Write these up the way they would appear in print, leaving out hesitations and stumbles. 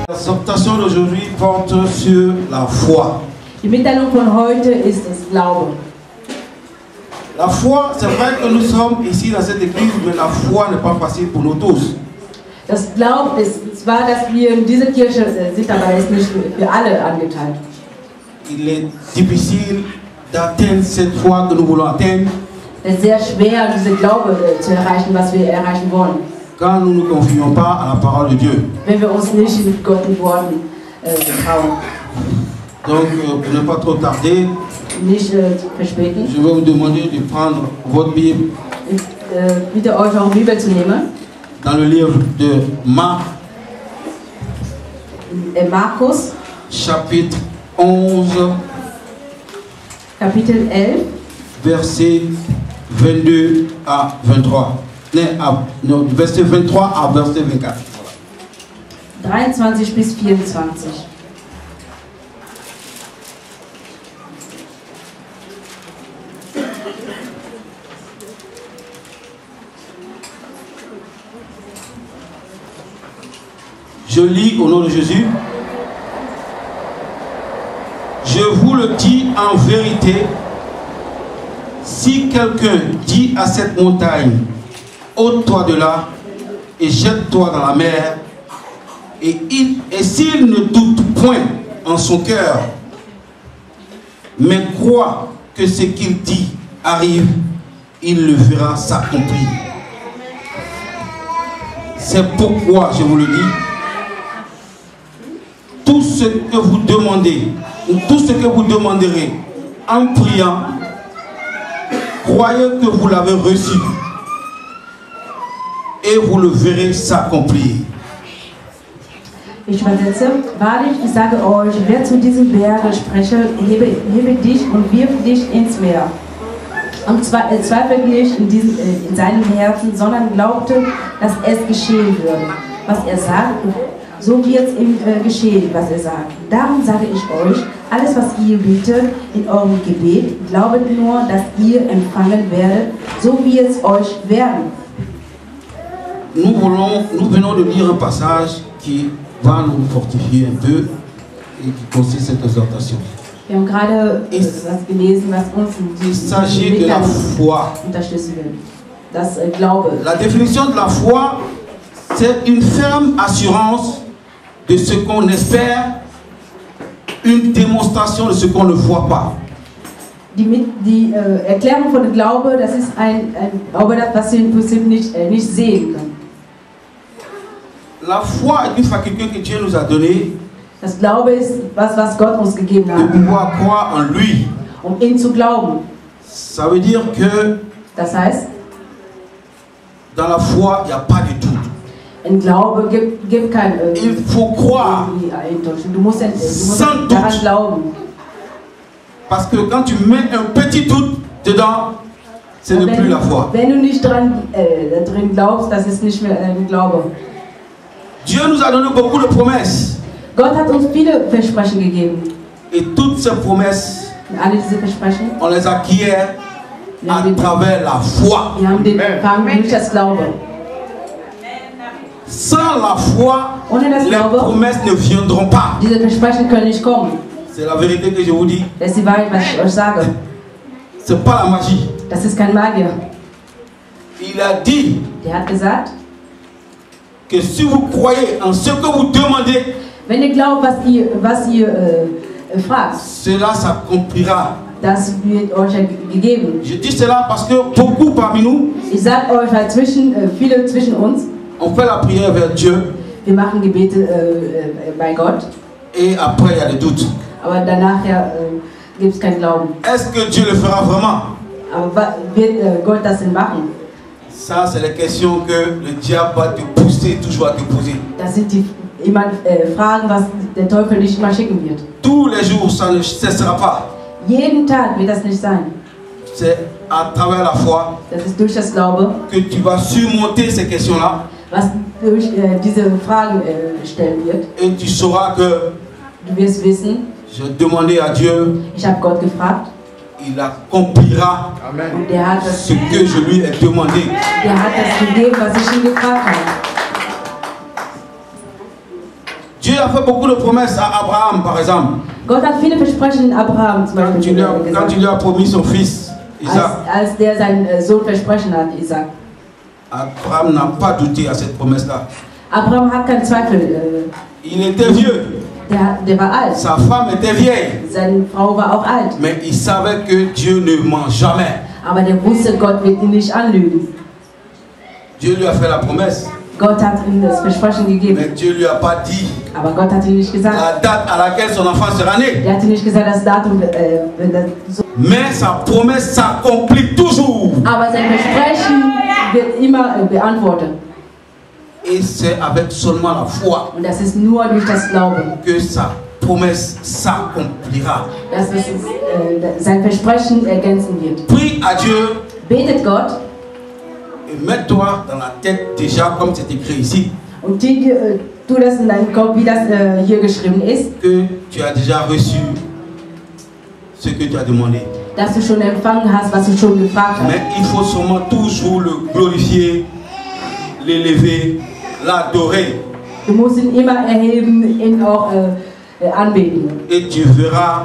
L'exhortation d'aujourd'hui porte sur la foi. Die Mitteilung von heute ist das Glaube. La foi, c'est vrai que nous sommes ici dans cette église, mais la foi n'est pas facile pour nous tous. Das Glauben ist zwar, dass wir in dieser Kirche sind, aber es ist nicht für alle angeteilt. Il est difficile d'atteindre cette foi que nous voulons atteindre. Es ist sehr schwer, diese Glaube zu erreichen, was wir erreichen wollen. Quand nous ne nous confions pas à la parole de Dieu. Wenn wir uns nicht mit Gottes Worten trauen. Donc, pour ne pas trop tarder, Nicht verspäten. je vais vous demander de prendre votre Bible. Ich bitte euch auch Bibel zu nehmen. Dans le livre de Marc, Markus, chapitre 11, Kapitel 11, versets 22 à 23. Non, verset 23 à verset 24. 23 bis 24. Je lis au nom de Jésus. Je vous le dis en vérité, si quelqu'un dit à cette montagne, ôte-toi de là et jette-toi dans la mer, et s'il ne doute point en son cœur, mais croit que ce qu'il dit arrive, il le verra s'accomplir. C'est pourquoi je vous le dis, tout ce que vous demandez, ou tout ce que vous demanderez en priant, croyez que vous l'avez reçu et vous le verrez s'accomplir. Ich übersetze, wahrlich, ich sage euch, wer zu diesem Berge spreche, hebe dich und wirf dich ins Meer. Und zweifelt nicht in seinem Herzen, sondern glaubte, dass es geschehen würde. Was er sagt, so wird es ihm geschehen, was er sagt. Darum sage ich euch, alles, was ihr bittet in eurem Gebet, glaubet nur, dass ihr empfangen werdet, so wird es euch werden. Nous venons de lire un passage qui va nous fortifier un peu et qui consiste cette exhortation. Wir haben gerade was gelesen, was uns Il s'agit de la foi. Unterstützen will. Das Glaube. La définition de la foi, c'est une ferme assurance de ce qu'on espère, une démonstration de ce qu'on ne voit pas. Die Erklärung von Glaube, das ist ein Glaube, was wir im Prinzip nicht sehen können. La foi est une faculté que Dieu nous a donnée. Das Glaube ist was Gott uns gegeben hat. De pouvoir croire en lui. Ihn zu glauben. Ça veut dire que das heißt, dans la foi, il n'y a pas de doute. In Glaube gibt kein il faut croire. Du musst daran glauben. Parce que quand tu mets un petit doute dedans, ce n'est plus la foi. Wenn du nicht drin glaubst, das ist nicht mehr Glaube. Dieu nous a donné beaucoup de promesses. Gott hat uns viele Versprechen gegeben. Et toutes ces promesses, alle diese Versprechen, on les acquiert à travers la foi. Wir haben den empfangen durch das Glaube. Sans la foi, les promesses ne viendront pas. Diese Versprechen können nicht kommen. C'est la vérité que je vous dis. Das ist die Wahrheit, was ich euch sage. C'est pas la magie. Das ist kein Magier. Il a dit. Der hat gesagt, que si vous croyez en ce que vous demandez, wenn ihr glaubt, was ihr fragt, cela s'accomplira. Das wird euch gegeben. Je dis cela parce que beaucoup parmi nous, ich sage euch, weil viele zwischen uns, on fait la prière vers Dieu. Wir machen Gebete bei Gott. Et après il y a des doutes. Aber danach gibt es keinen Glauben. Est-ce que Dieu le fera vraiment? Aber wird Gott das denn machen? Ça, c'est les questions que le diable va te pousser toujours à te poser. Das sind die immer fragen, was der Teufel dich immer schicken wird. Tous les jours, ça ne cessera pas. Jeden Tag wird das nicht sein. C'est à travers la foi Das ist durch das Glaube, que tu vas surmonter ces questions-là. was durch diese Fragen stellen wird. Et tu sauras que Du wirst wissen, j'ai demandé à Dieu, ich habe Gott gefragt il accomplira und der hat das ce que je lui ai demandé. gegeben, was ich ihm gefragt habe. Dieu a fait beaucoup de promesses à Abraham, par exemple. Gott hat viele Versprechen Abraham zum Quand Beispiel quand il lui a promis son fils, Isaac, als der seinen Sohn versprechen hat, Isaac. Abraham n'a pas douté à cette promesse-là. Abraham hat keinen Zweifel. Il était vieux, Der war alt. sa femme était vieille, Seine Frau war auch alt. mais il savait que Dieu ne ment jamais. Aber der wusste, Gott wird ihn nicht anlügen. Dieu lui a fait la promesse, Gott hat ihm das Versprechen gegeben. mais Dieu lui a pas dit Aber Gott hat ihm nicht gesagt. la date à laquelle son enfant sera né. Er hat ihm nicht gesagt, das Datum, wenn das so. Mais sa promesse s'accomplit toujours. Aber sein Versprechen wird immer beantwortet. Et c'est avec seulement la foi Und das ist nur durch das Glauben. que sa promesse s'accomplira. Dass es, sein Versprechen ergänzen wird. Prie à Dieu Betet Gott et mets-toi dans la tête déjà, comme c'est écrit ici, und tu das in deinen Kopf, wie das hier geschrieben ist, que tu as déjà reçu ce que tu as demandé. dass du schon empfangen hast, was du schon gefragt hast. Mais il faut seulement toujours le glorifier, l'élever, l'adorer. Du musst ihn immer erheben, ihn auch anbeten. Et tu verras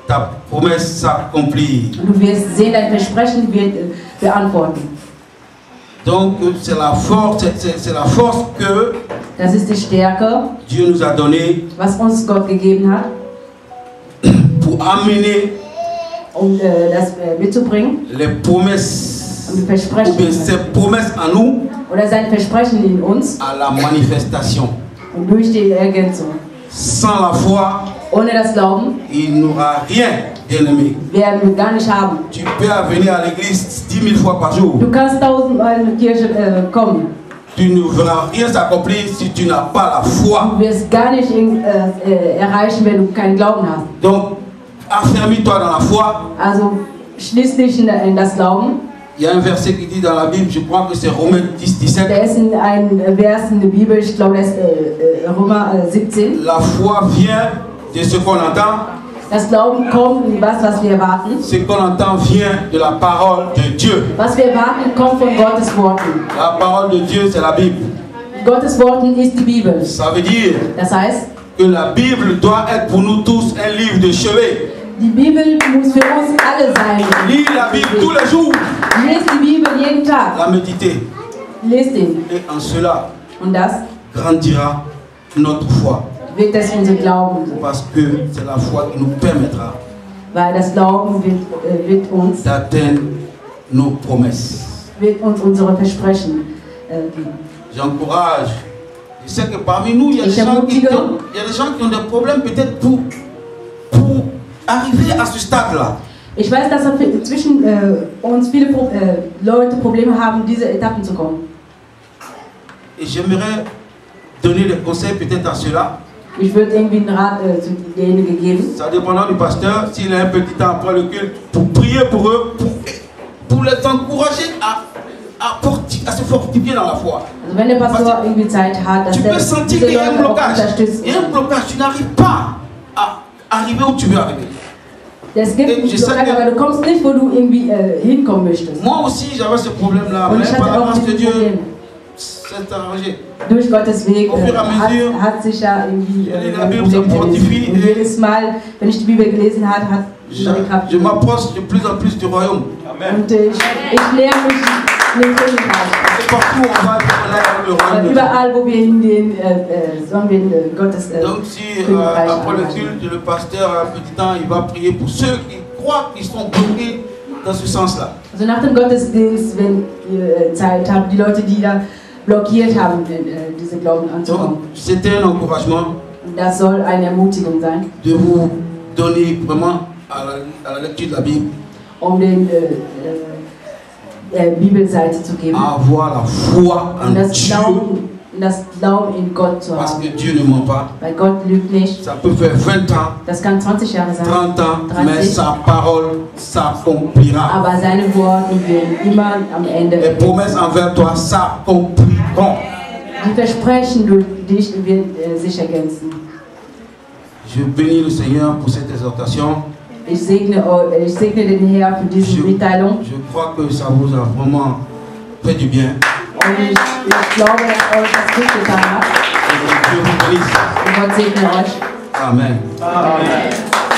ta promesse s'accomplir. Und du wirst sehen, dein Versprechen wird beantworten. Donc c'est la force que Das ist die Stärke, Dieu nous a donnée was uns Gott gegeben hat, pour amener das mitzubringen. les promesses Und die ou bien Versprechen, ses promesses en nous oder sein Versprechen in uns à la manifestation. und durch die Ergänzung. Sans la foi, Ohne das Glauben il n'aura rien, bien-aimé. werden wir gar nicht haben. Tu peux venir à l'église 10 000 fois par jour. Du kannst 1000-mal in die Kirche kommen. Tu ne verras rien s'accomplir si tu n'as pas la foi. Du wirst gar nicht erreichen, wenn du keinen Glauben hast. Donc, affermis-toi dans la foi. Also schließ dich in das Glauben. Il y a un verset qui dit dans la Bible, je crois que c'est Romains 10, 17. Da ist ein Vers in der Bibel, ich glaube, das ist Römer 17. La foi vient de ce qu'on entend. Das Glauben kommt in was wir erwarten. Ce qu'on entend vient de la parole de Dieu. Was wir erwarten, kommt von Gottes Worten. La parole de Dieu, c'est la Bible. Gottes Worten ist die Bibel. Ça veut dire Das heißt, que la Bible doit être pour nous tous un livre de chevet. die Bibel muss für uns alle sein. Lis la Bible tous les jours. Lest die Bibel jeden Tag. La méditer. Lest ihn. Et en cela, Und das grandira notre foi. wird das unser Glauben sein. Parce que c'est la foi qui nous permettra Weil das Glauben wird uns nos promesses. Unsere Versprechen geben. J'encourage. Je sais que parmi nous, il y a des gens qui ont des problèmes peut-être pour arriver à ce stade-là. Ich weiß, dass zwischen uns viele Leute Probleme haben, diese Etappen zu kommen. Et j'aimerais donner des conseils peut-être à ceux-là. Ich würde irgendwie einen Rat zu denjenigen geben. Ça dépendra du pasteur, s'il a un petit temps après le culte, pour prier pour eux, pour les encourager à se fortifier dans la foi. Also wenn der Pastor irgendwie Zeit hat, dass tu peux sentir qu'il y a un blocage. unterstützt. Il y a un blocage, tu n'arrives pas à arriver où tu veux arriver. Es gibt einen Blockage, aber du kommst nicht, wo du irgendwie hinkommen möchtest. Moi aussi, j'avais ce problème-là, mais par la grâce de Dieu, c'est arrangé. Durch Gottes Weg Au fur et à mesure, hat sich ja irgendwie la Bible se fortifie. Und jedes Mal, wenn ich die Bibel gelesen habe, hat meine Kraft. Je m'approche de plus en plus du royaume. Und ich näher mich dem Königreich. Partout on va le royaume. Überall, wo wir hingehen, sollen wir Gottes Donc si après le culte, le pasteur a un petit temps, il va prier pour ceux qui croient qu'ils sont bloqués dans ce sens-là. Also nach dem Gottesdienst, wenn ihr Zeit habt, die Leute, die da blockiert haben, diese Glauben anzukommen. C'était un encouragement. Das soll eine Ermutigung sein. De vous donner vraiment à la lecture de la Bible. Den Bibelseite zu geben. Avoir la foi en Und das Dieu. Glauben das Glauben in Gott zu Parce haben. que Dieu ne ment pas. Weil Gott lügt nicht. Ça peut faire 20 ans, Das kann 20 Jahre sein, 30 ans, 30. mais sa parole s'accomplira. Aber seine Worte werden immer am Ende. Les promesses envers toi s'accompliront. Die Versprechen durch dich werden sich ergänzen. Je bénis le Seigneur pour cette exhortation. Ich segne den Herrn für diese Mitteilung. Je crois que ça vous a vraiment fait du bien. Und ich glaube, dass euch das gut getan hat. Et Dieu vous bénisse. Und Gott segne euch. Amen. Amen.